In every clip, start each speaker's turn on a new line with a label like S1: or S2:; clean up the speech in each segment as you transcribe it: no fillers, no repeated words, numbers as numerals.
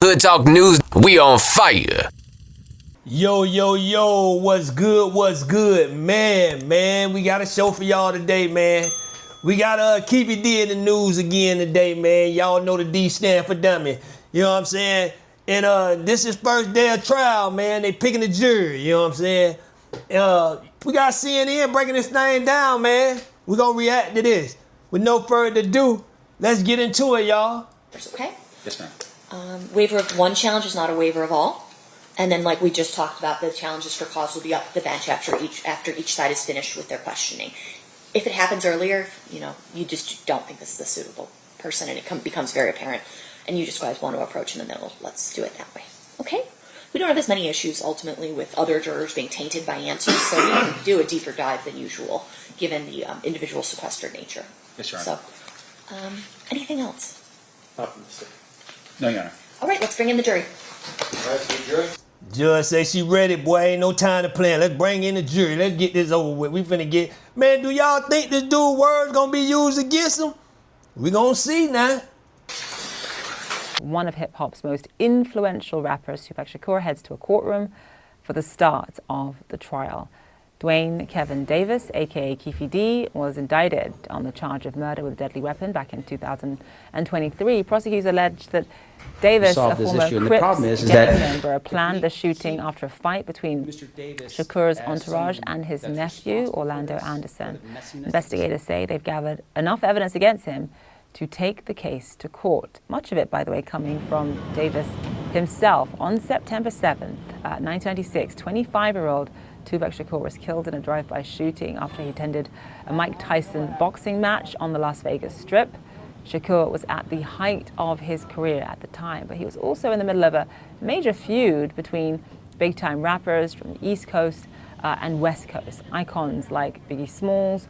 S1: Hood Talk News, we on fire.
S2: Yo, yo, yo, what's good, man, we got a show for y'all today, man. We got Keefe D in the news again today, man. Y'all know the D stand for dummy, you know what I'm saying? And this is first day of trial, man. They picking the jury, you know what I'm saying? We got CNN breaking this thing down, man. We gonna react to this. With no further ado, let's get into it, y'all.
S3: Okay?
S4: Yes, ma'am.
S3: Waiver of one challenge is not a waiver of all. And then, like we just talked about, the challenges for cause will be up the bench after each side is finished with their questioning. If it happens earlier, you know, you just don't think this is a suitable person, and it becomes very apparent, and you just guys want to approach in the middle. Let's do it that way. Okay? We don't have as many issues ultimately with other jurors being tainted by answers, so we can do a deeper dive than usual, given the individual sequestered nature.
S4: Yes, Your
S3: So,
S4: Honor.
S3: anything else?
S4: No, Your Honor.
S3: All right, let's bring in the jury.
S2: Judge say she ready, boy. Ain't no time to plan. Let's bring in the jury. Let's get this over with. We finna get... Man, do y'all think this dude words gonna be used against him? We gonna see now.
S5: One of hip-hop's most influential rappers, Tupac Shakur, heads to a courtroom for the start of the trial. Dwayne Kevin Davis, a.k.a. Keefe D, was indicted on the charge of murder with a deadly weapon back in 2023. Prosecutors alleged that Davis, a former Crips gang member, planned the shooting after a fight between Shakur's entourage and his nephew, Orlando Anderson. Investigators say they've gathered enough evidence against him to take the case to court. Much of it, by the way, coming from Davis himself. On September 7th, 1996, 25-year-old Tupac Shakur was killed in a drive-by shooting after he attended a Mike Tyson boxing match on the Las Vegas Strip. Shakur was at the height of his career at the time, but he was also in the middle of a major feud between big-time rappers from the East Coast and West Coast, icons like Biggie Smalls,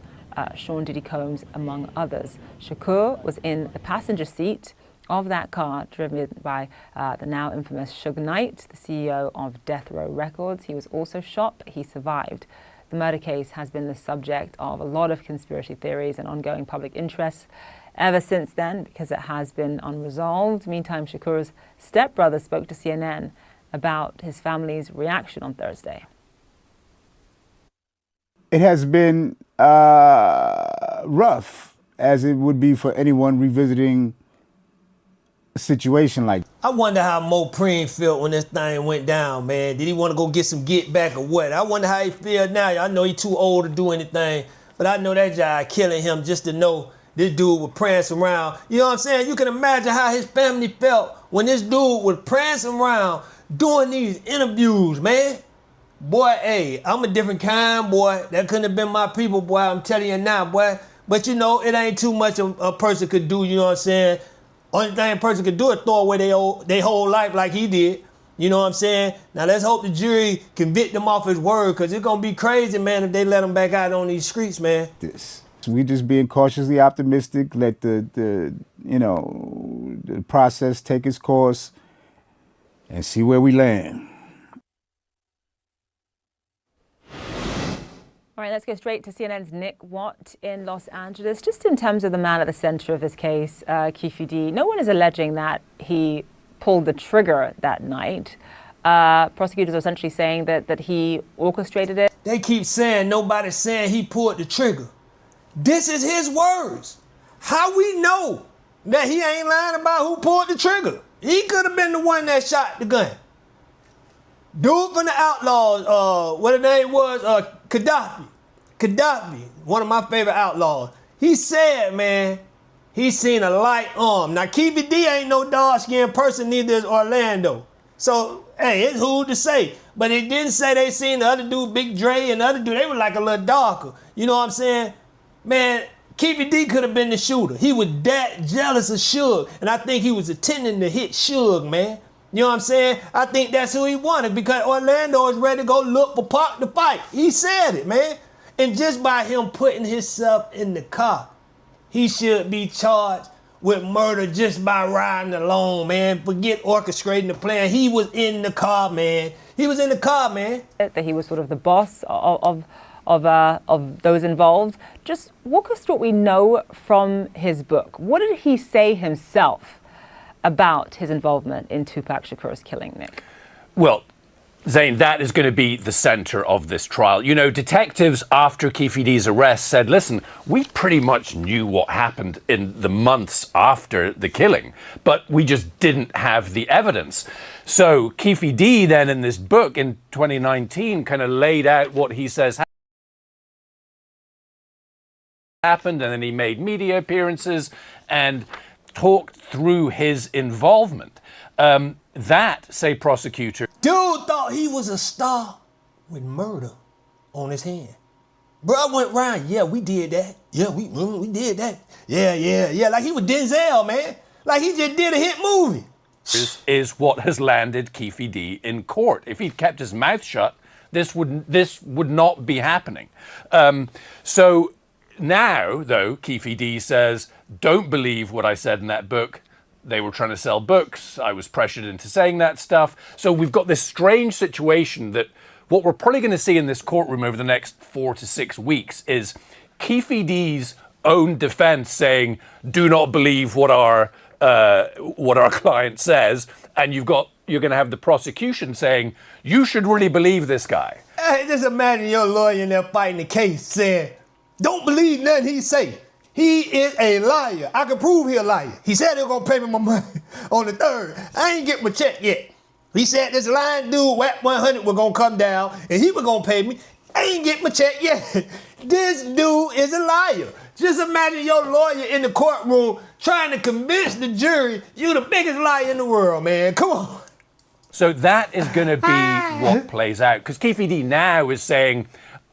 S5: Sean Diddy Combs, among others. Shakur was in the passenger seat of that car, driven by the now infamous Suge Knight, the CEO of Death Row Records. He was also shot, but he survived. The murder case has been the subject of a lot of conspiracy theories and ongoing public interest ever since then, because it has been unresolved. Meantime, Shakur's stepbrother spoke to CNN about his family's reaction on Thursday.
S6: It has been rough, as it would be for anyone revisiting a situation like that.
S2: I wonder how Mo Preem felt when this thing went down, man. Did he want to go get some get back or what? I wonder how he feel now. I know he's too old to do anything, but I know that guy killing him just to know this dude was prancing around. You know what I'm saying? You can imagine how his family felt when this dude was prancing around doing these interviews, man. Boy, hey, I'm a different kind, boy. That couldn't have been my people, boy. I'm telling you now, boy. But you know, it ain't too much a person could do, you know what I'm saying? Only thing a person could do is throw away their whole life like he did. You know what I'm saying? Now let's hope the jury convict him off his word, because it's going to be crazy, man, if they let him back out on these streets, man.
S6: We just being cautiously optimistic, let the process take its course and see where we land.
S5: All right, let's go straight to CNN's Nick Watt in Los Angeles. Just in terms of the man at the center of this case, Keefe D, no one is alleging that he pulled the trigger that night. Prosecutors are essentially saying that he orchestrated it.
S2: They keep saying nobody's saying he pulled the trigger. This is his words. How we know that he ain't lying about who pulled the trigger? He could have been the one that shot the gun. Dude from the Outlaws, what his name was, Gaddafi, one of my favorite outlaws. He said, man, he seen a light arm. Now, Keefe D ain't no dark-skinned person, neither is Orlando. So, hey, it's who to say. But it didn't say they seen the other dude, Big Dre, and the other dude, they were like a little darker. You know what I'm saying? Man, Keefe D could have been the shooter. He was that jealous of Suge, and I think he was intending to hit Suge, man. You know what I'm saying? I think that's who he wanted, because Orlando is ready to go look for Pac to fight. He said it, man. And just by him putting himself in the car, he should be charged with murder just by riding alone, man. Forget orchestrating the plan. He was in the car, man. He was in the car, man.
S5: That he was sort of the boss of those involved. Just walk us through what we know from his book. What did he say himself about his involvement in Tupac Shakur's killing, Nick?
S7: Well, Zane, that is going to be the center of this trial. You know, detectives after Keefe D's arrest said, listen, we pretty much knew what happened in the months after the killing, but we just didn't have the evidence. So Keefe D then in this book in 2019 kind of laid out what he says happened, and then he made media appearances and talked through his involvement. That, say prosecutor,
S2: Dude thought he was a star with murder on his hand. Bro went round, yeah, we did that. Yeah, we did that. Yeah. Like he was Denzel, man. Like he just did a hit movie.
S7: is what has landed Keefe D in court. If he'd kept his mouth shut, this would not be happening. So now, though, Keefe D says, don't believe what I said in that book. They were trying to sell books. I was pressured into saying that stuff. So we've got this strange situation that what we're probably going to see in this courtroom over the next 4 to 6 weeks is Keefe D's own defense saying, do not believe what our client says. And you're going to have the prosecution saying, you should really believe this guy.
S2: Hey, just imagine your lawyer in there fighting the case saying, don't believe nothing he say. He is a liar. I can prove he a liar. He said he was going to pay me my money on the 3rd. I ain't get my check yet. He said this lying dude, WAP 100, was going to come down and he was going to pay me. I ain't get my check yet. This dude is a liar. Just imagine your lawyer in the courtroom trying to convince the jury you're the biggest liar in the world, man. Come on.
S7: So that is going to be what plays out. Because Keefe D now is saying,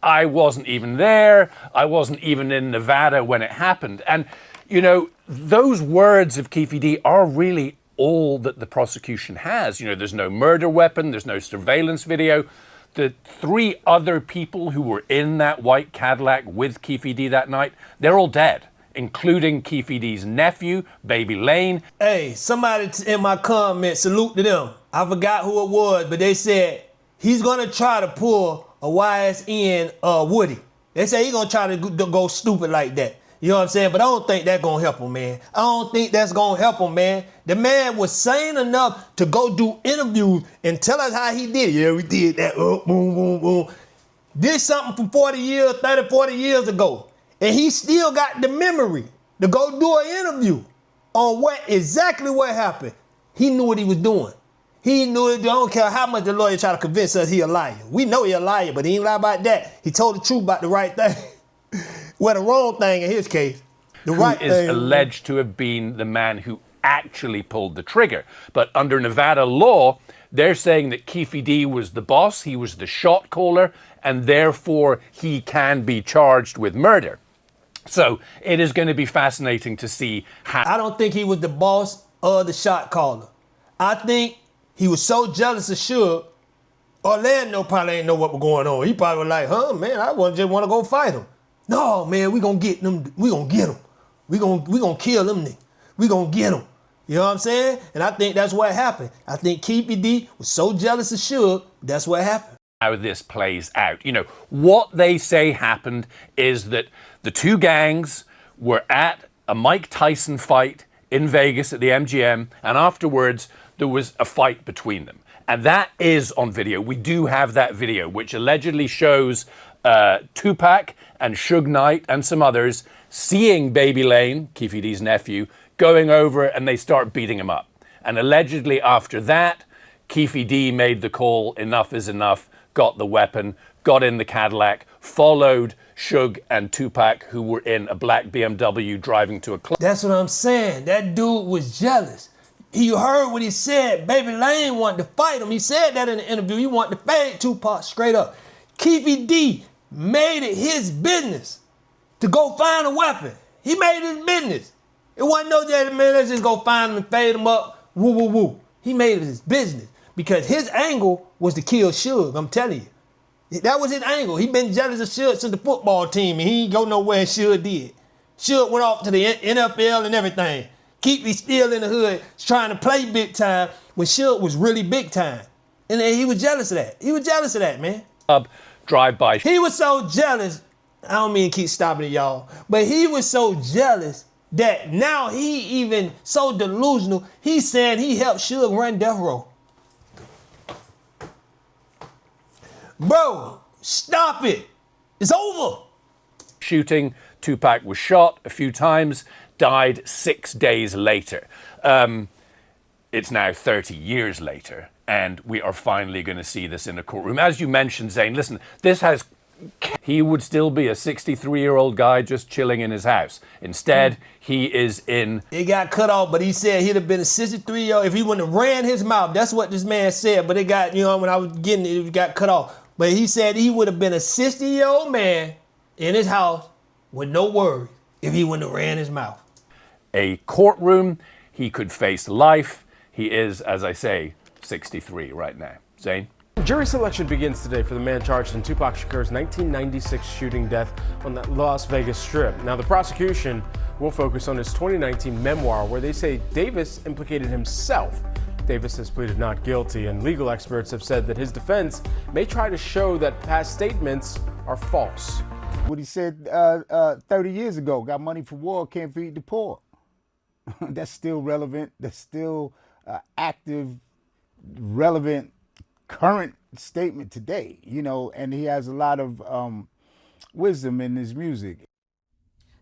S7: I wasn't even there. I wasn't even in Nevada when it happened. And, you know, those words of Keefe D are really all that the prosecution has. You know, there's no murder weapon. There's no surveillance video. The 3 other people who were in that white Cadillac with Keefe D that night, they're all dead, including Keefe D's nephew, Baby Lane.
S2: Hey, somebody in my comments, salute to them. I forgot who it was, but they said he's going to try to pull a YSN Woody. They say he's going to try to go stupid like that. You know what I'm saying? But I don't think that's going to help him, man. I don't think that's going to help him, man. The man was sane enough to go do interviews and tell us how he did it. Yeah, we did that. Boom, boom, boom. Did something from 40 years, 30, 40 years ago. And he still got the memory to go do an interview on exactly what happened. He knew what he was doing. He knew it. I don't care how much the lawyer try to convince us he a liar. We know he a liar, but he ain't lie about that. He told the truth about the right thing. Well, the wrong thing in his case. The right thing
S7: is alleged to have been the man who actually pulled the trigger. But under Nevada law, they're saying that Keefe D was the boss, he was the shot caller, and therefore he can be charged with murder. So it is going to be fascinating to see how...
S2: I don't think he was the boss or the shot caller. I think he was so jealous of Suge, Orlando probably ain't know what was going on. He probably was like, huh, man, I just want to go fight him. No, man, we gonna get them. We gonna get them. We gonna kill them niggas. We gonna get them. You know what I'm saying? And I think that's what happened. I think Keefe D was so jealous of Suge, that's what happened.
S7: How this plays out. You know, what they say happened is that the 2 gangs were at a Mike Tyson fight in Vegas at the MGM, and afterwards there was a fight between them. And that is on video. We do have that video, which allegedly shows Tupac and Suge Knight and some others seeing Baby Lane, Keefe D's nephew, going over and they start beating him up. And allegedly after that, Keefe D made the call, enough is enough, got the weapon, got in the Cadillac, followed Suge and Tupac, who were in a black BMW driving to a club.
S2: That's what I'm saying. That dude was jealous. You heard what he said. Baby Lane wanted to fight him. He said that in the interview. He wanted to fade Tupac straight up. Keefe D made it his business to go find a weapon. He made it his business. It wasn't no that, man, let's just go find him and fade him up. Woo, woo, woo. He made it his business because his angle was to kill Suge, I'm telling you. That was his angle. He been jealous of Suge since the football team, and he ain't go nowhere and Suge did. Suge went off to the NFL and everything. Keefe still in the hood trying to play big time when Suge was really big time. And then he was jealous of that. He was jealous of that, man.
S7: Drive-by.
S2: He was so jealous. I don't mean to keep stopping it, y'all. But he was so jealous that now he even so delusional, he's saying he helped Suge run death row. Bro, stop it. It's over.
S7: Shooting, Tupac was shot a few times, died 6 days later. It's now 30 years later, and we are finally going to see this in a courtroom. As you mentioned, Zane, listen, he would still be a 63-year-old guy just chilling in his house. Instead, he is in...
S2: It got cut off, but he said he'd have been a 63-year-old if he wouldn't have ran his mouth. That's what this man said, but it got, when I was getting it, it got cut off. But he said he would have been a 60-year-old man in his house with no worries if he wouldn't have ran his mouth.
S7: A courtroom, he could face life. He is, as I say, 63 right now. Zane?
S8: Jury selection begins today for the man charged in Tupac Shakur's 1996 shooting death on the Las Vegas Strip. Now, the prosecution will focus on his 2019 memoir, where they say Davis implicated himself. Davis has pleaded not guilty, and legal experts have said that his defense may try to show that past statements are false.
S6: What he said 30 years ago, got money for war, can't feed the poor. That's still relevant. That's still active, relevant, current statement today, and he has a lot of wisdom in his music.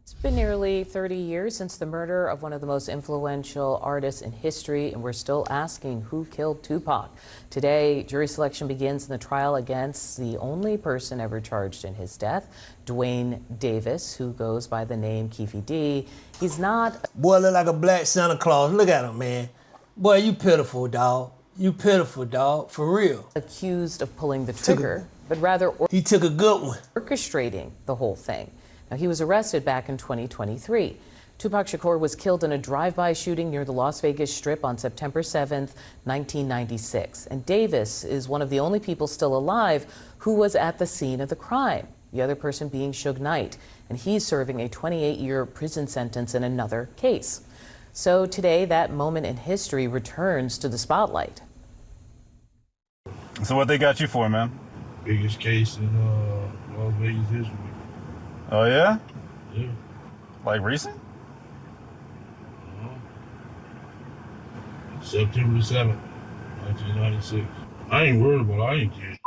S9: It's been nearly 30 years since the murder of one of the most influential artists in history, and we're still asking who killed Tupac. Today, jury selection begins in the trial against the only person ever charged in his death, Duane Davis, who goes by the name Keefe D. He's not...
S2: Boy, look like a black Santa Claus. Look at him, man. Boy, you pitiful, dog. You pitiful, dog. For real.
S9: Accused of pulling the trigger, but rather...
S2: He took a good one.
S9: Orchestrating the whole thing. Now, he was arrested back in 2023. Tupac Shakur was killed in a drive-by shooting near the Las Vegas Strip on September 7th, 1996. And Davis is one of the only people still alive who was at the scene of the crime, the other person being Suge Knight. And he's serving a 28-year prison sentence in another case. So today, that moment in history returns to the spotlight.
S10: So what they got you for, man?
S11: Biggest case in Las Vegas history.
S10: Oh, yeah?
S11: Yeah.
S10: Like recent?
S11: September 7th, 1996. I ain't worried about it. I ain't care.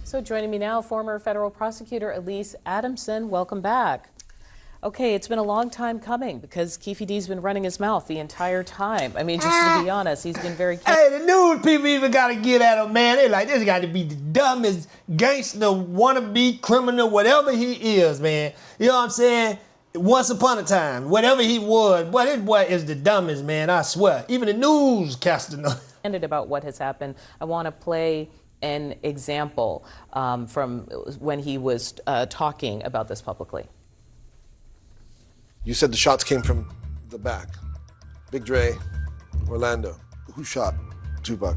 S9: So joining me now, former federal prosecutor Elise Adamson. Welcome back. Okay, it's been a long time coming because Keefe D's been running his mouth the entire time. I mean, just to be honest, he's been very...
S2: Hey, the news people even got to get at him, man. They like, this got to be the dumbest gangster, wannabe, criminal, whatever he is, man. You know what I'm saying? Once upon a time, whatever he was, boy, this boy is the dumbest, man, I swear. Even the newscaster knows.
S9: About what has happened, I want to play an example from when he was talking about this publicly.
S12: You said the shots came from the back. Big Dre, Orlando. Who shot Tupac?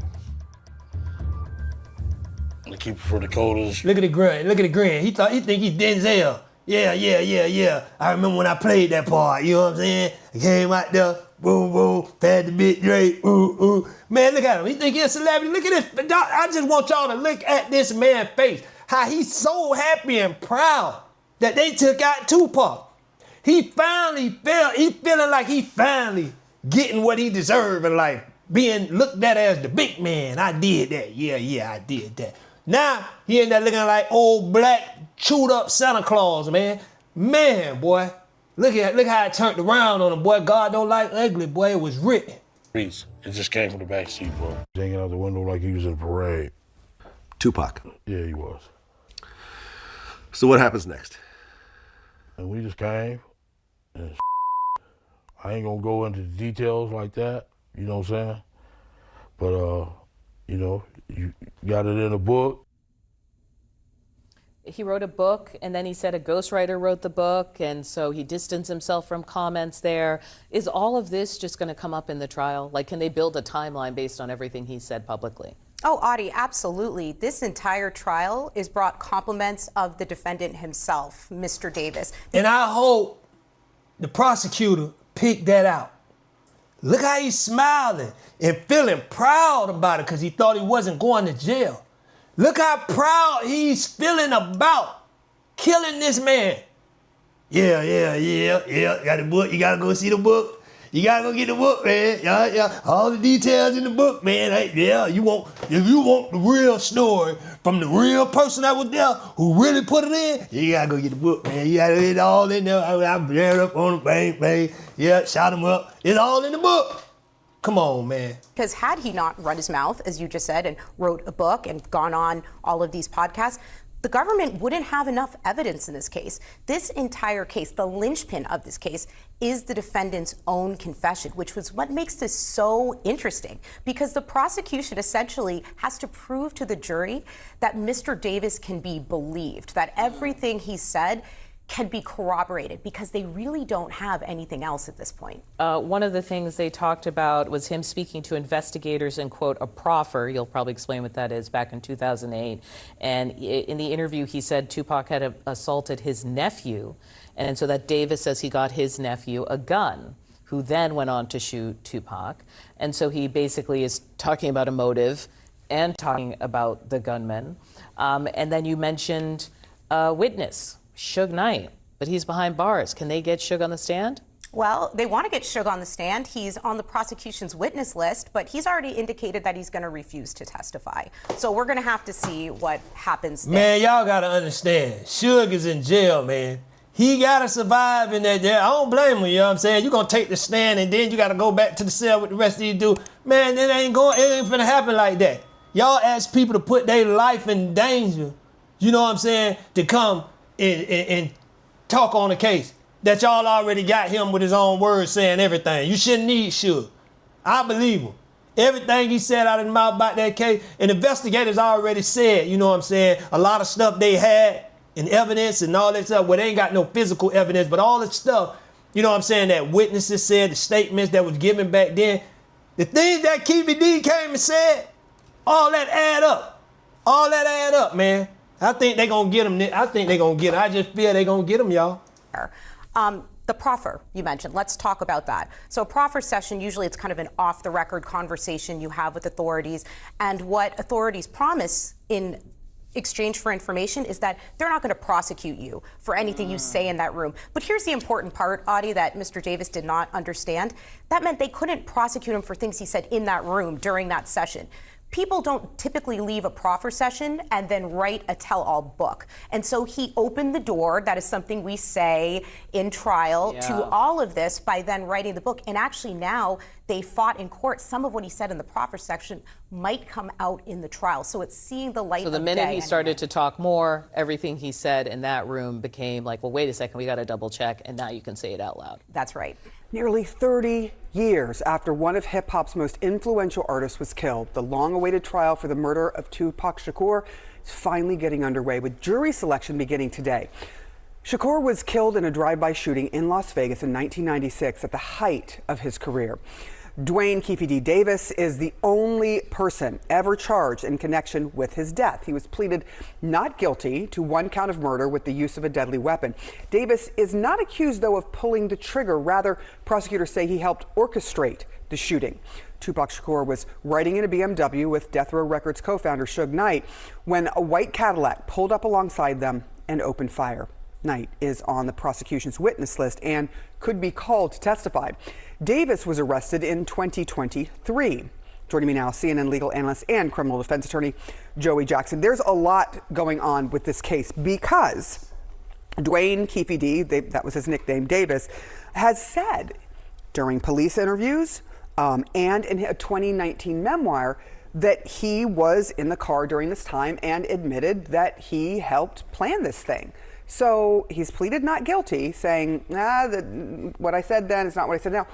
S11: The keeper for the Dakotas.
S2: Look at the grin. Look at the grin. He think he's Denzel. Yeah. I remember when I played that part. You know what I'm saying? I came out there, boom, boom, had the Big Dre, ooh, ooh. Man, look at him. He think he's a celebrity. Look at this. I just want y'all to look at this man's face. How he's so happy and proud that they took out Tupac. He finally feeling like he finally getting what he deserved in life. Being looked at as the big man. I did that. Yeah, I did that. Now, he ended up looking like old black, chewed up Santa Claus, man. Man, boy. Look how it turned around on him, boy. God don't like ugly, boy. It was written.
S11: It just came from the back seat, bro. Hanging out the window like he was in a parade.
S12: Tupac.
S11: Yeah, he was.
S12: So what happens next?
S11: And we just came. And I ain't gonna go into the details like that, you know what I'm saying? But, you got it in a book.
S9: He wrote a book, and then he said a ghostwriter wrote the book, and so he distanced himself from comments there. Is all of this just going to come up in the trial? Like, can they build a timeline based on everything he said publicly?
S13: Oh, Audie, absolutely. This entire trial is brought compliments of the defendant himself, Mr. Davis.
S2: And I hope the prosecutor picked that out. Look how he's smiling and feeling proud about it because he thought he wasn't going to jail. Look how proud he's feeling about killing this man. Yeah. Got the book. You gotta go see the book. You gotta go get the book, man. Yeah. All the details in the book, man. If you want the real story from the real person that was there who really put it in, you gotta go get the book, man. You gotta get it all in there. I read up on it, bang. Yeah, shot him up. It's all in the book. Come on, man.
S13: Because had he not run his mouth, as you just said, and wrote a book and gone on all of these podcasts, the government wouldn't have enough evidence in this case. This entire case, the linchpin of this case, is the defendant's own confession, which was what makes this so interesting, because the prosecution essentially has to prove to the jury that Mr. Davis can be believed, that everything he said can be corroborated, because they really don't have anything else at this point.
S9: One of the things they talked about was him speaking to investigators and, quote, a proffer. You'll probably explain what that is, back in 2008. And in the interview, he said Tupac had assaulted his nephew. And so that Davis says he got his nephew a gun, who then went on to shoot Tupac. And so he basically is talking about a motive and talking about the gunman. And then you mentioned a witness, Suge Knight, but he's behind bars. Can they get Suge on the stand?
S13: Well, they want to get Suge on the stand. He's on the prosecution's witness list, but he's already indicated that he's going to refuse to testify. So we're going to have to see what happens there.
S2: Man, y'all got to understand, Suge is in jail, man. He got to survive in that jail. I don't blame him, you know what I'm saying? You're going to take the stand and then you got to go back to the cell with the rest of you do. Man, it ain't finna happen like that. Y'all ask people to put their life in danger, you know what I'm saying, to come and talk on a case that y'all already got him with his own words saying everything. You shouldn't need Suge. I believe him. Everything he said out of his mouth about that case, and investigators already said, you know what I'm saying, a lot of stuff they had and evidence and all that stuff, well, they ain't got no physical evidence, but all the stuff, you know what I'm saying, that witnesses said, the statements that was given back then, the things that Keefe D came and said, all that add up. All that add up, man. I think they gonna get him. I just feel they gonna get him, y'all.
S13: The proffer you mentioned, let's talk about that. So a proffer session, usually it's kind of an off-the-record conversation you have with authorities, and what authorities promise in exchange for information is that they're not going to prosecute you for anything you say in that room. But here's the important part, Audie, that Mr. Davis did not understand. That meant they couldn't prosecute him for things he said in that room during that session. People don't typically leave a proffer session and then write a tell-all book. And so he opened the door, that is something we say in trial, to all of this by then writing the book. And actually now they fought in court. Some of what he said in the proffer section might come out in the trial. So it's seeing the light of day.
S9: So the minute he started to talk more, everything he said in that room became like, well, wait a second, we got to double check, and now you can say it out loud.
S13: That's right.
S14: Nearly 30 years after one of hip-hop's most influential artists was killed, the long-awaited trial for the murder of Tupac Shakur is finally getting underway, with jury selection beginning today. Shakur was killed in a drive-by shooting in Las Vegas in 1996 at the height of his career. Dwayne Keefe D. Davis is the only person ever charged in connection with his death. He was pleaded not guilty to one count of murder with the use of a deadly weapon. Davis is not accused, though, of pulling the trigger. Rather, prosecutors say he helped orchestrate the shooting. Tupac Shakur was riding in a BMW with Death Row Records co-founder Suge Knight when a white Cadillac pulled up alongside them and opened fire. Knight is on the prosecution's witness list and could be called to testify. Davis was arrested in 2023. Joining me now, CNN legal analyst and criminal defense attorney Joey Jackson. There's a lot going on with this case because Dwayne Keefe D, that was his nickname, Davis, has said during police interviews and in a 2019 memoir that he was in the car during this time and admitted that he helped plan this thing. So he's pleaded not guilty, saying, what I said then is not what I said now.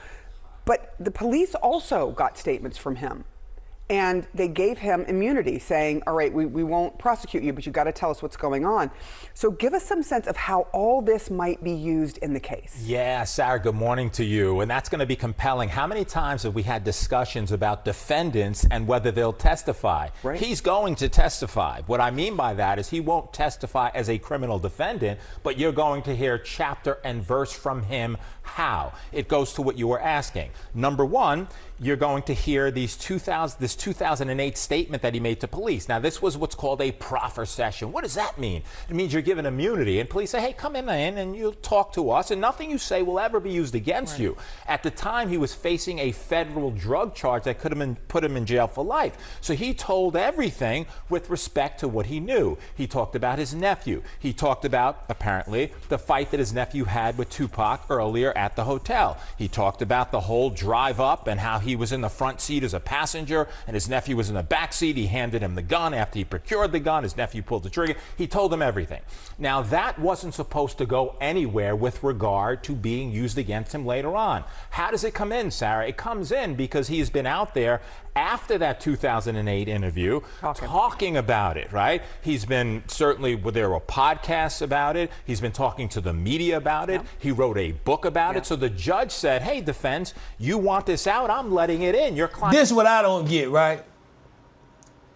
S14: But the police also got statements from him, and they gave him immunity, saying, all right, we won't prosecute you, but you got to tell us what's going on. So give us some sense of how all this might be used in the case.
S15: Yeah, Sarah, good morning to you. And that's going to be compelling. How many times have we had discussions about defendants and whether they'll testify? Right. He's going to testify. What I mean by that is he won't testify as a criminal defendant, but you're going to hear chapter and verse from him. How? It goes to what you were asking. Number one, you're going to hear this 2008 statement that he made to police. Now, this was what's called a proffer session. What does that mean? It means you're given immunity, and police say, hey, come in and you'll talk to us, and nothing you say will ever be used against you. At the time, he was facing a federal drug charge that could have put him in jail for life. So he told everything with respect to what he knew. He talked about his nephew. He talked about, apparently, the fight that his nephew had with Tupac earlier at the hotel. He talked about the whole drive up and how he was in the front seat as a passenger and his nephew was in the back seat. He handed him the gun after he procured the gun. His nephew pulled the trigger. He told him everything. Now, that wasn't supposed to go anywhere with regard to being used against him later on. How does it come in, Sarah? It comes in because he has been out there after that 2008 interview talking about it, right? He's been there were podcasts about it. He's been talking to the media about it. He wrote a book about it. So the judge said, hey, defense, you want this out? I'm letting it in. Your client.
S2: This is what I don't get, right?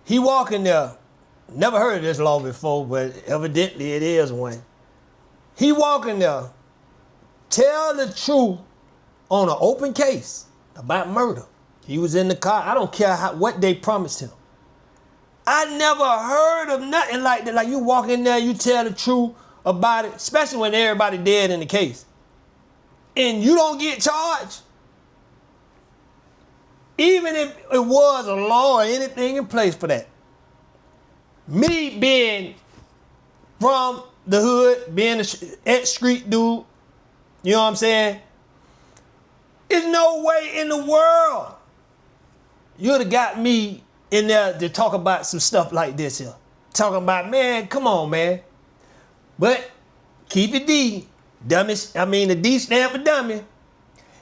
S2: He walking there. Never heard of this law before, but evidently it is one. He walking there. Tell the truth on an open case about murder. He was in the car. I don't care what they promised him. I never heard of nothing like that. Like you walk in there, you tell the truth about it, especially when everybody dead in the case. And you don't get charged. Even if it was a law or anything in place for that. Me being from the hood, being an ex-street dude, you know what I'm saying? There's no way in the world you'd have got me in there to talk about some stuff like this here. Talking about, man, come on, man. But Keefe D, the D stand for dummy.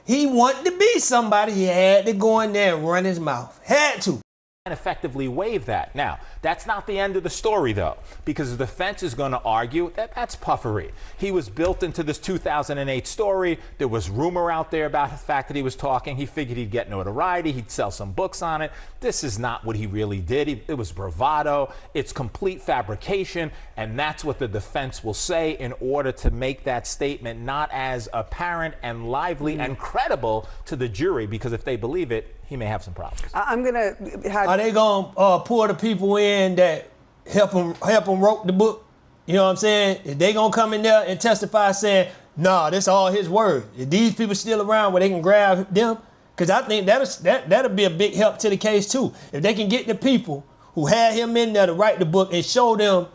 S2: He wanted to be somebody. He had to go in there and run his mouth. Had to.
S15: And effectively waive that. Now, that's not the end of the story, though, because the defense is going to argue that that's puffery. He was built into this 2008 story. There was rumor out there about the fact that he was talking. He figured he'd get notoriety. He'd sell some books on it. This is not what he really did. It was bravado. It's complete fabrication, and that's what the defense will say in order to make that statement not as apparent and lively and credible to the jury, because if they believe it, he may have some problems.
S14: I'm gonna
S2: Are they gonna pull the people in that help him wrote the book? You know what I'm saying? Is they gonna come in there and testify saying, nah, this all his word? Is these people still around where they can grab them? Because I think that'll be a big help to the case too. If they can get the people who had him in there to write the book and show them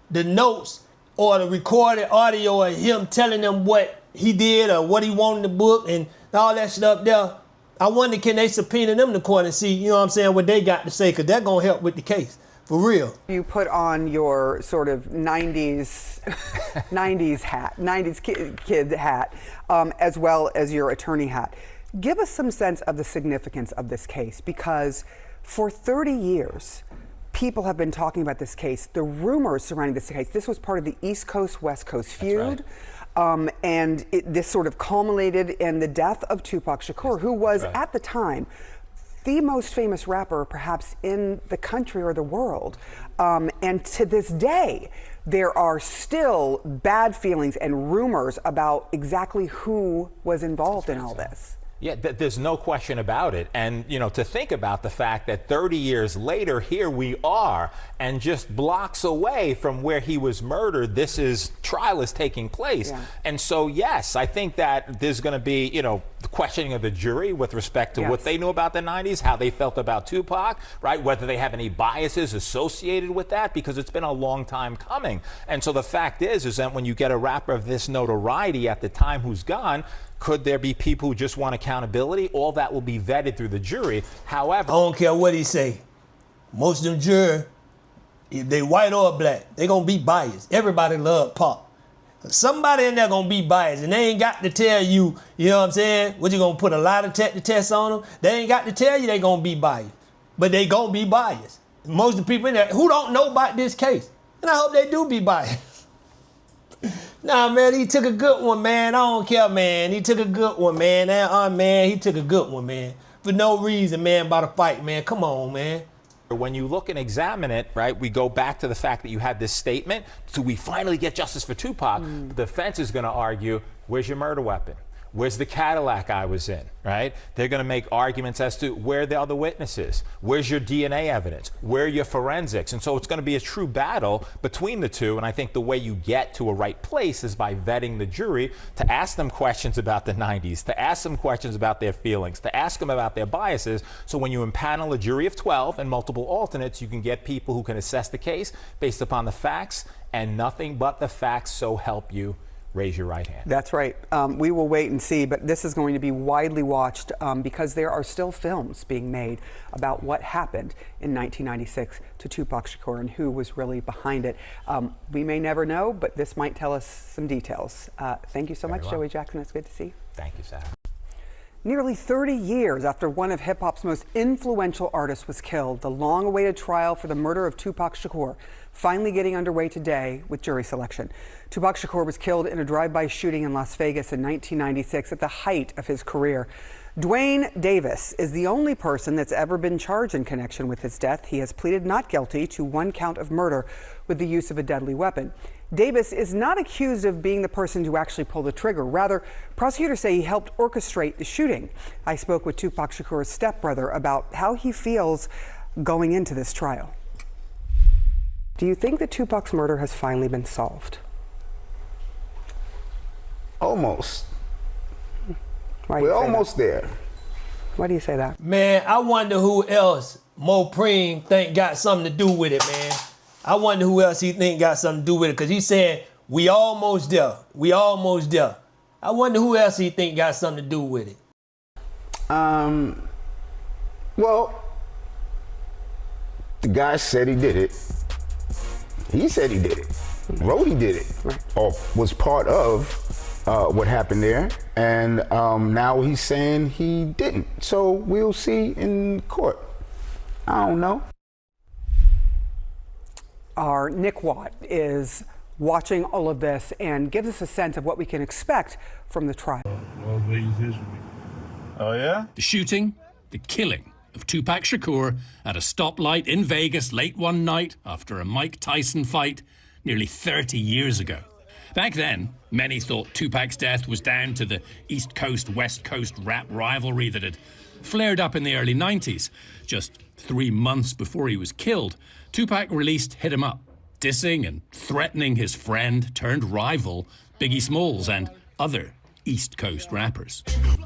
S2: the notes or the recorded audio of him telling them what he did or what he wanted in the book and all that stuff there. I wonder, can they subpoena them to court and see, you know what I'm saying, what they got to say, because that's going to help with the case, for real.
S14: You put on your sort of 90s hat, 90s kid hat, as well as your attorney hat. Give us some sense of the significance of this case, because for 30 years, people have been talking about this case, the rumors surrounding this case. This was part of the East Coast, West Coast feud. Right. And this sort of culminated in the death of Tupac Shakur, who was at the time the most famous rapper perhaps in the country or the world. And to this day, there are still bad feelings and rumors about exactly who was involved in all this.
S15: Yeah, there's no question about it. And, you know, to think about the fact that 30 years later, here we are, and just blocks away from where he was murdered, trial is taking place. Yeah. And so, yes, I think that there's going to be, you know, the questioning of the jury with respect to what they knew about the 90s, how they felt about Tupac, right? Whether they have any biases associated with that, because it's been a long time coming. And so the fact is that when you get a rapper of this notoriety at the time who's gone, could there be people who just want accountability? All that will be vetted through the jury. However,
S2: I don't care what he say. Most of them jurors, if they white or black, they gonna be biased. Everybody love Pop. Somebody in there gonna be biased, and they ain't got to tell you, you know what I'm saying? What, you gonna put a lie detector test on them? They ain't got to tell you they gonna be biased, but they gonna be biased. Most of the people in there who don't know about this case, and I hope they do be biased. Nah, man, he took a good one, man. I don't care, man. He took a good one, man. Man, he took a good one, man. For no reason, man, about a fight, man. Come on, man.
S15: When you look and examine it, right, we go back to the fact that you had this statement, so we finally get justice for Tupac. The defense is going to argue, where's your murder weapon? Where's the Cadillac I was in, right? They're going to make arguments as to where the other witnesses, where's your DNA evidence, where are your forensics? And so it's going to be a true battle between the two. And I think the way you get to a right place is by vetting the jury to ask them questions about the 90s, to ask them questions about their feelings, to ask them about their biases. So when you impanel a jury of 12 and multiple alternates, you can get people who can assess the case based upon the facts and nothing but the facts, so help you. Raise your right hand.
S14: That's right. We will wait and see, but this is going to be widely watched because there are still films being made about what happened in 1996 to Tupac Shakur and who was really behind it. We may never know, but this might tell us some details. Thank you so much, Joey Jackson. It's good to see you.
S15: Thank you, Sarah.
S14: Nearly 30 years after one of hip-hop's most influential artists was killed, the long-awaited trial for the murder of Tupac Shakur finally getting underway today with jury selection. Tupac Shakur was killed in a drive-by shooting in Las Vegas in 1996 at the height of his career. Duane Davis is the only person that's ever been charged in connection with his death. He has pleaded not guilty to one count of murder with the use of a deadly weapon. Davis is not accused of being the person who actually pulled the trigger. Rather, prosecutors say he helped orchestrate the shooting. I spoke with Tupac Shakur's stepbrother about how he feels going into this trial. Do you think that Tupac's murder has finally been solved?
S6: Almost.
S14: Why do
S6: We're
S14: you say
S6: almost
S14: that?
S6: there.
S14: Why do you say that?
S2: Man, I wonder who else Mopreme think got something to do with it, man. I wonder who else he think got something to do with it, because he's saying, we almost there. We almost there. I wonder who else he think got something to do with it.
S6: Well, the guy said he did it. He said he did it. Rhodey did it, or was part of what happened there. And now he's saying he didn't. So we'll see in court. I don't know.
S14: Our Nick Watt is watching all of this and gives us a sense of what we can expect from the trial.
S10: Oh, yeah?
S16: The shooting, the killing of Tupac Shakur at a stoplight in Vegas late one night after a Mike Tyson fight nearly 30 years ago. Back then, many thought Tupac's death was down to the East Coast-West Coast rap rivalry that had flared up in the early 90s. Just 3 months before he was killed, Tupac released Hit 'Em Up, dissing and threatening his friend turned rival Biggie Smalls and other East Coast rappers.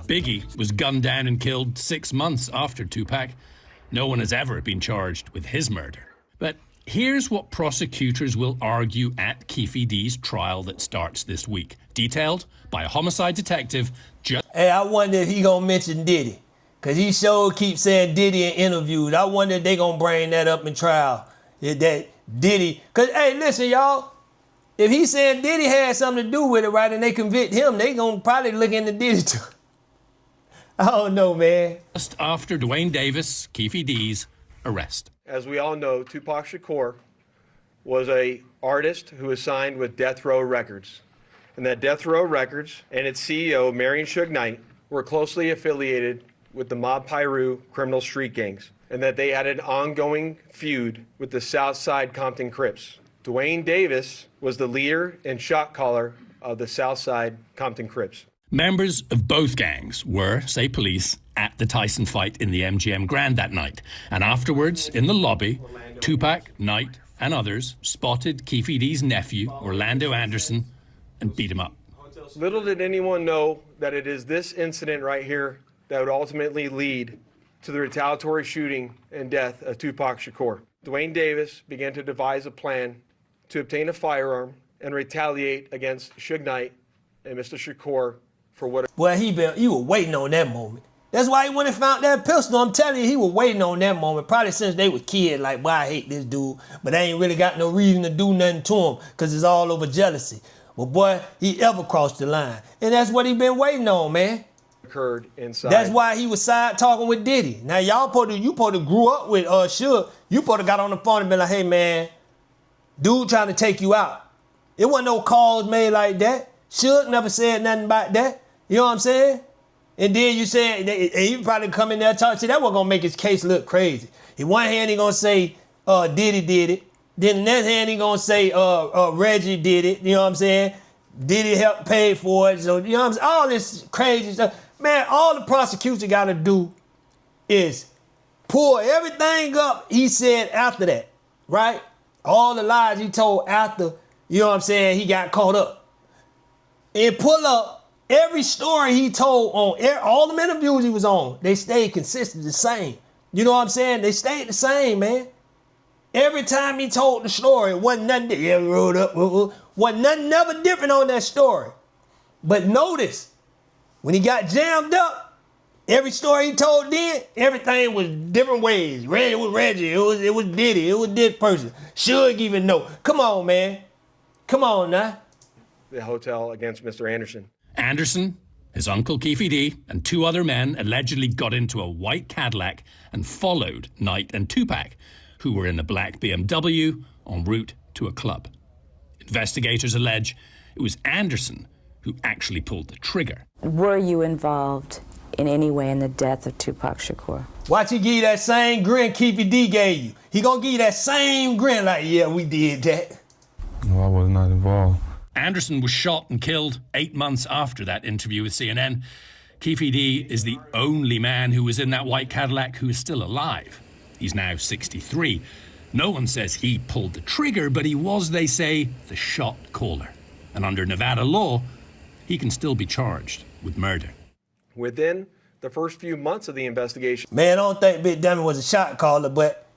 S16: Biggie was gunned down and killed 6 months after Tupac. No one has ever been charged with his murder. But here's what prosecutors will argue at Keefe D's trial that starts this week, detailed by a homicide detective.
S2: Hey, I wonder if he gonna mention Diddy, because he sure keeps saying Diddy in interviews. I wonder if they gonna bring that up in trial. That Diddy, because hey, listen, y'all, if he's saying Diddy had something to do with it, right, and they convict him, they gonna probably look into Diddy too. I don't know, man.
S16: Just after Duane Davis, Keefe D's arrest.
S17: As we all know, Tupac Shakur was an artist who was signed with Death Row Records. And that Death Row Records and its CEO, Marion Suge Knight, were closely affiliated with the Mob Piru criminal street gangs, and that they had an ongoing feud with the Southside Compton Crips. Duane Davis was the leader and shot caller of the Southside Compton Crips.
S16: Members of both gangs were, say police, at the Tyson fight in the MGM Grand that night. And afterwards, in the lobby, Tupac, Knight, and others spotted Keefe D's nephew, Orlando Anderson, and beat him up.
S17: Little did anyone know that it is this incident right here that would ultimately lead to the retaliatory shooting and death of Tupac Shakur. Duane Davis began to devise a plan to obtain a firearm and retaliate against Suge Knight and Mr. Shakur for what...
S2: Well, he was waiting on that moment. That's why he went and found that pistol. I'm telling you, he was waiting on that moment, probably since they were kids, like, boy, I hate this dude, but I ain't really got no reason to do nothing to him, because it's all over jealousy. But boy, he ever crossed the line. And that's what he been waiting on, man.
S17: Occurred inside.
S2: That's why he was side talking with Diddy. Now, y'all supposed to grew up with Suge. You supposed to got on the phone and been like, hey, man, dude trying to take you out. It wasn't no calls made like that. Suge never said nothing about that. You know what I'm saying? And then you said, and he probably come in there and talk. See, that was gonna make his case look crazy. In one hand, he gonna say Diddy did it. Then in that hand, he gonna say Reggie did it. You know what I'm saying? Did he help pay for it? So, you know what I'm saying? All this crazy stuff. Man, all the prosecution got to do is pull everything up he said after that, right? All the lies he told after, you know what I'm saying, he got caught up. And pull up every story he told on all the interviews he was on. They stayed consistent, the same. You know what I'm saying? They stayed the same, man. Every time he told the story, it wasn't nothing, wrote up, wasn't nothing never different on that story. But notice, when he got jammed up, every story he told then, everything was different ways. It was Reggie, it was Diddy, it was this person. Suge even know. Come on, man. Come on now.
S17: The hotel against Mr. Anderson.
S16: Anderson, his uncle Keefe D, and 2 other men allegedly got into a white Cadillac and followed Knight and Tupac, who were in a black BMW en route to a club. Investigators allege it was Anderson who actually pulled the trigger.
S18: Were you involved in any way in the death of Tupac Shakur?
S2: Watch he give you that same grin Keefe D gave you. He gonna give you that same grin like, yeah, we did that.
S10: No, I was not involved.
S16: Anderson was shot and killed 8 months after that interview with CNN. Keefe D is the only man who was in that white Cadillac who is still alive. He's now 63. No one says he pulled the trigger, but he was, they say, the shot caller. And under Nevada law, he can still be charged with murder.
S17: Within the first few months of the investigation.
S2: Man, I don't think Big Dummy was a shot caller, but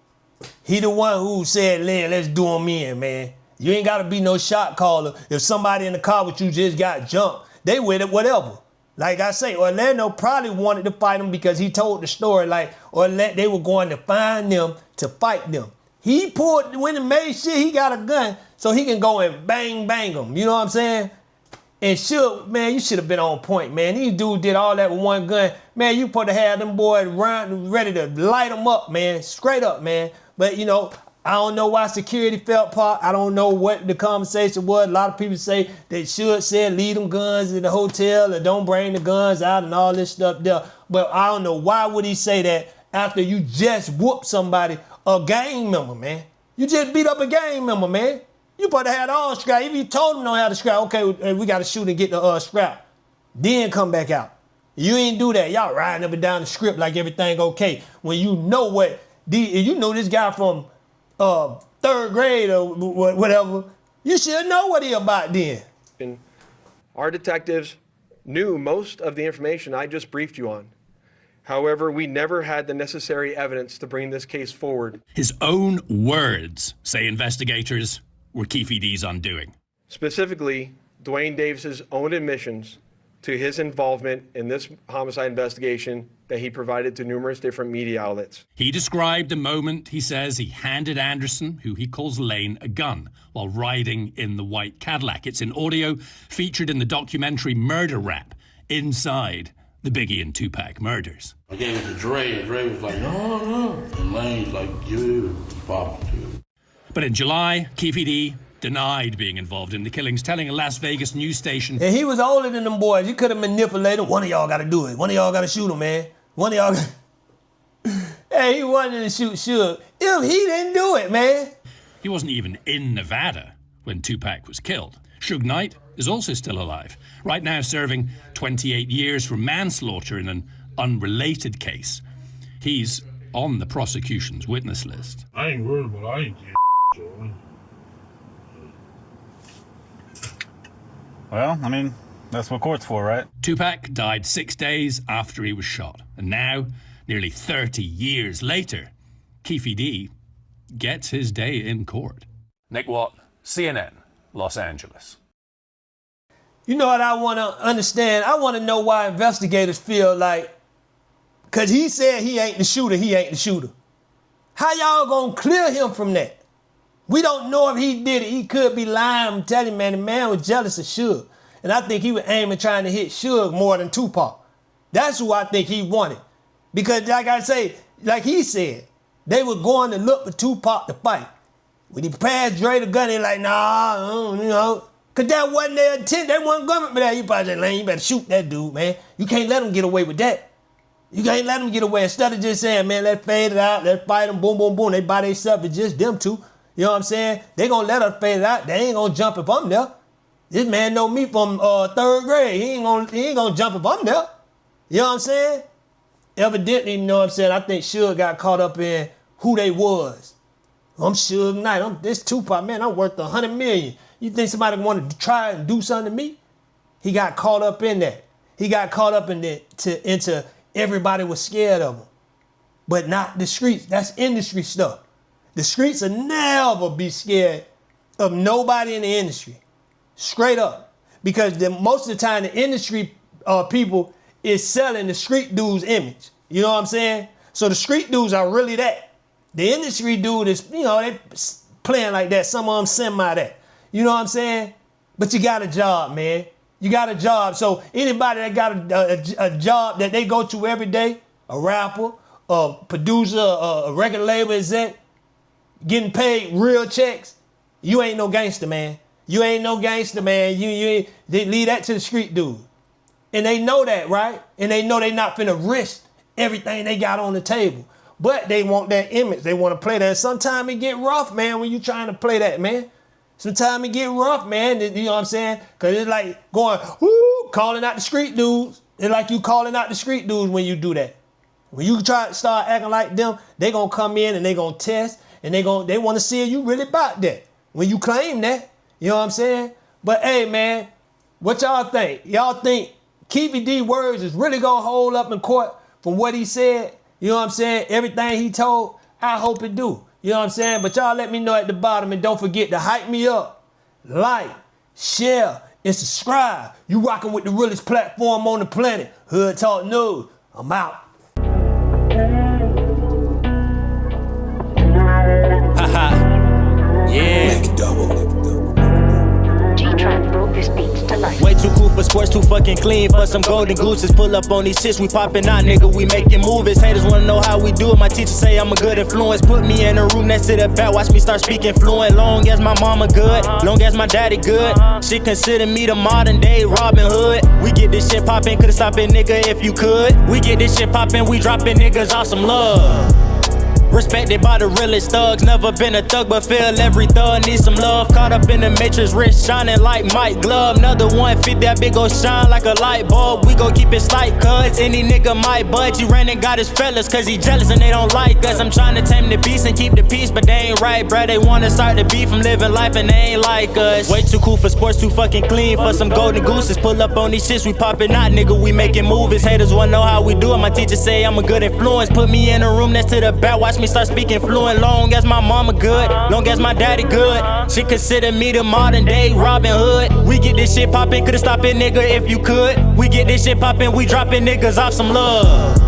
S2: he the one who said, let's do him in, man. You ain't gotta be no shot caller. If somebody in the car with you just got jumped, they with it, whatever. Like I say, Orlando probably wanted to fight him because he told the story like they were going to find them to fight them. He when he made sure he got a gun so he can go and bang them. You know what I'm saying? And man, you should have been on point, man. These dudes did all that with one gun. Man, you supposed to have them boys ready to light them up, man. Straight up, man. But, you know, I don't know why security felt part. I don't know what the conversation was. A lot of people say they should say leave them guns in the hotel or don't bring the guns out and all this stuff there. But I don't know why would he say that after you just whooped somebody, a gang member, man. You just beat up a gang member, man. You supposed to have all scrap. If you told them don't have the scrap, okay, we got to shoot and get the scrap. Then come back out. You ain't do that. Y'all riding up and down the script like everything okay. When you know you know this guy from 3rd grade or whatever, you should know what he about then.
S17: Our detectives knew most of the information I just briefed you on. However, we never had the necessary evidence to bring this case forward.
S16: His own words, say investigators, were Keefe D's undoing.
S17: Specifically, Dwayne Davis's own admissions to his involvement in this homicide investigation that he provided to numerous different media outlets.
S16: He described the moment, he says, he handed Anderson, who he calls Lane, a gun while riding in the white Cadillac. It's in audio featured in the documentary Murder Rap, inside the Biggie and Tupac murders.
S11: I gave it to Dre, and Dre was like, no. And Lane's like, you problem too.
S16: But in July, Keefe D denied being involved in the killings, telling a Las Vegas news station.
S2: And he was older than them boys. You could have manipulated him. One of y'all got to do it. One of y'all got to shoot him, man. One of y'all Hey, he wanted to shoot Suge. If he didn't do it, man.
S16: He wasn't even in Nevada when Tupac was killed. Suge Knight is also still alive, right now serving 28 years for manslaughter in an unrelated case. He's on the prosecution's witness list.
S11: I ain't worried about I ain't
S10: Well, I mean, that's what court's for, right?
S16: Tupac died 6 days after he was shot. And now, nearly 30 years later, Keefe D gets his day in court.
S7: Nick Watt, CNN, Los Angeles.
S2: You know what I want to understand? I want to know why investigators feel like, because he said he ain't the shooter, How y'all gonna clear him from that? We don't know if he did it. He could be lying. I'm telling you, man, the man was jealous of Suge. And I think he was aiming trying to hit Suge more than Tupac. That's who I think he wanted. Because like I say, like he said, they were going to look for Tupac to fight. When he passed Dre the gun, they like, nah, you know. Because that wasn't their intent. They wasn't going for that. You probably say, Lane, you better shoot that dude, man. You can't let him get away with that. You can't let him get away. Instead of just saying, man, let's fade it out. Let's fight them, boom, boom, boom. They by themselves. It's just them two. You know what I'm saying? They gonna let us fade it out. They ain't gonna jump if I'm there. This man know me from 3rd grade. He ain't gonna jump if I'm there. You know what I'm saying? Evidently, you know what I'm saying, I think Suge got caught up in who they was. I'm Suge Knight. I'm this Tupac, man. I'm worth $100 million. You think somebody wanted to try and do something to me? He got caught up in that. He got caught up in into everybody was scared of him. But not the streets. That's industry stuff. The streets will never be scared of nobody in the industry. Straight up. Because most of the time the industry people is selling the street dude's image. You know what I'm saying? So the street dudes are really that. The industry dude is, you know, they playing like that. Some of them semi that. You know what I'm saying? But you got a job, man. You got a job. So anybody that got a job that they go to every day, a rapper, a producer, a record label exec, getting paid real checks, you ain't no gangster, man. You ain't no gangster, man. You ain't, they leave that to the street dude. And they know that, right? And they know they not finna risk everything they got on the table. But they want that image. They want to play that. Sometimes it get rough, man, when you trying to play that, man. Sometimes it get rough, man. You know what I'm saying? Because it's like going, whoo, calling out the street dudes. It's like you calling out the street dudes when you do that. When you try to start acting like them, they going to come in and they going to test. And they want to see if you really about that. When you claim that. You know what I'm saying? But hey, man, what y'all think? Y'all think Keefe D words is really going to hold up in court from what he said? You know what I'm saying? Everything he told, I hope it do. You know what I'm saying? But y'all let me know at the bottom, and don't forget to hype me up, like, share, and subscribe. You rocking with the realest platform on the planet. Hood Talk News. I'm out.
S19: Yeah. Make it double. G-Trap broke this beats to life. Way too cool for sports, too fucking clean for some golden gooses. Pull up on these shits, we popping out, nigga, we making movies. Haters wanna know how we do it, my teacher say I'm a good influence. Put me in a room next to the back, watch me start speaking fluent. Long as my mama good, long as my daddy good, she consider me the modern day Robin Hood. We get this shit poppin', could've stopped it, nigga, if you could. We get this shit poppin', we dropping niggas off some love. Respected by the realest thugs. Never been a thug, but feel every thug needs some love. Caught up in the matrix, wrist shining like Mike Glove. Another 150, that big ol' shine like a light bulb. We gon' keep it slight, cuz any nigga might budge. He ran and got his fellas, cause he jealous and they don't like us. I'm trying to tame the beast and keep the peace, but they ain't right, bruh. They wanna start the beef from living life and they ain't like us. Way too cool for sports, too fucking clean for some golden gooses. Pull up on these shits, we poppin' out, nigga, we making movies. Haters wanna know how we do it, my teacher say I'm a good influence. Put me in a room next to the back, watch me start speaking fluent. Long as my mama good, long as my daddy good, she consider me the modern day Robin Hood. We get this shit poppin', could've stopped it, nigga, if you could. We get this shit poppin', we dropping niggas off some love.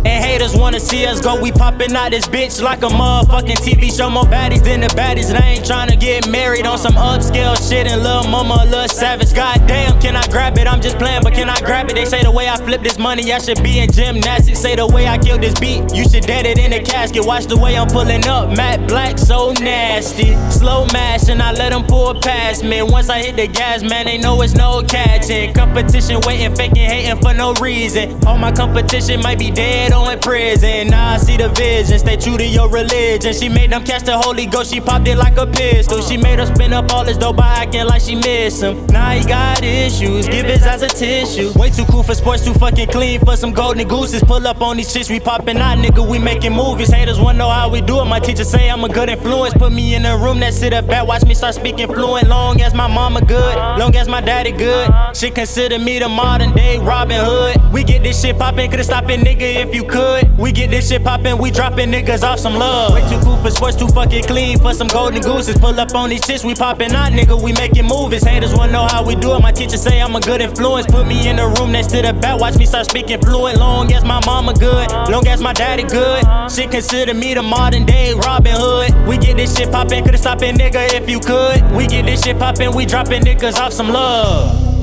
S19: And haters wanna see us go, we poppin' out this bitch like a motherfucking TV show. More baddies than the baddies, and I ain't tryna get married on some upscale shit. And lil' mama a little savage, goddamn, can I grab it? I'm just playing, but can I grab it? They say the way I flip this money, I should be in gymnastics. Say the way I kill this beat, you should dead it in the casket. Watch the way I'm pulling up, matte black, so nasty. Slow mashing, I let them pull past me. Once I hit the gas, man, they know it's no catching. Competition waiting, faking, hating for no reason. All my competition might be dead in prison. Now I see the vision, stay true to your religion. She made them catch the Holy Ghost, she popped it like a pistol. She made her spin up all his dough by acting like she miss him. Now he got issues, give his ass a tissue. Way too cool for sports, too fucking clean for some golden gooses. Pull up on these shits, we poppin' out, nigga, we making movies. Haters wanna know how we do it, my teacher say I'm a good influence. Put me in a room that sit up back, watch me start speaking fluent. Long as my mama good, long as my daddy good, she consider me the modern day Robin Hood. We get this shit poppin', could've stopped it, nigga, if you could. We get this shit poppin', we dropping niggas off some love. Way too cool for sports, too fucking clean for some golden gooses. Pull up on these shits, we poppin' out, nigga, we making movies. Haters wanna know how we do it, my teacher say I'm a good influence. Put me in a room next to the back, watch me start speaking fluent. Long as my mama good, long as my daddy good, she consider me the modern day Robin Hood. We get this shit poppin', could've stopped it, nigga, if you could. We get this shit poppin', we dropping niggas off some love.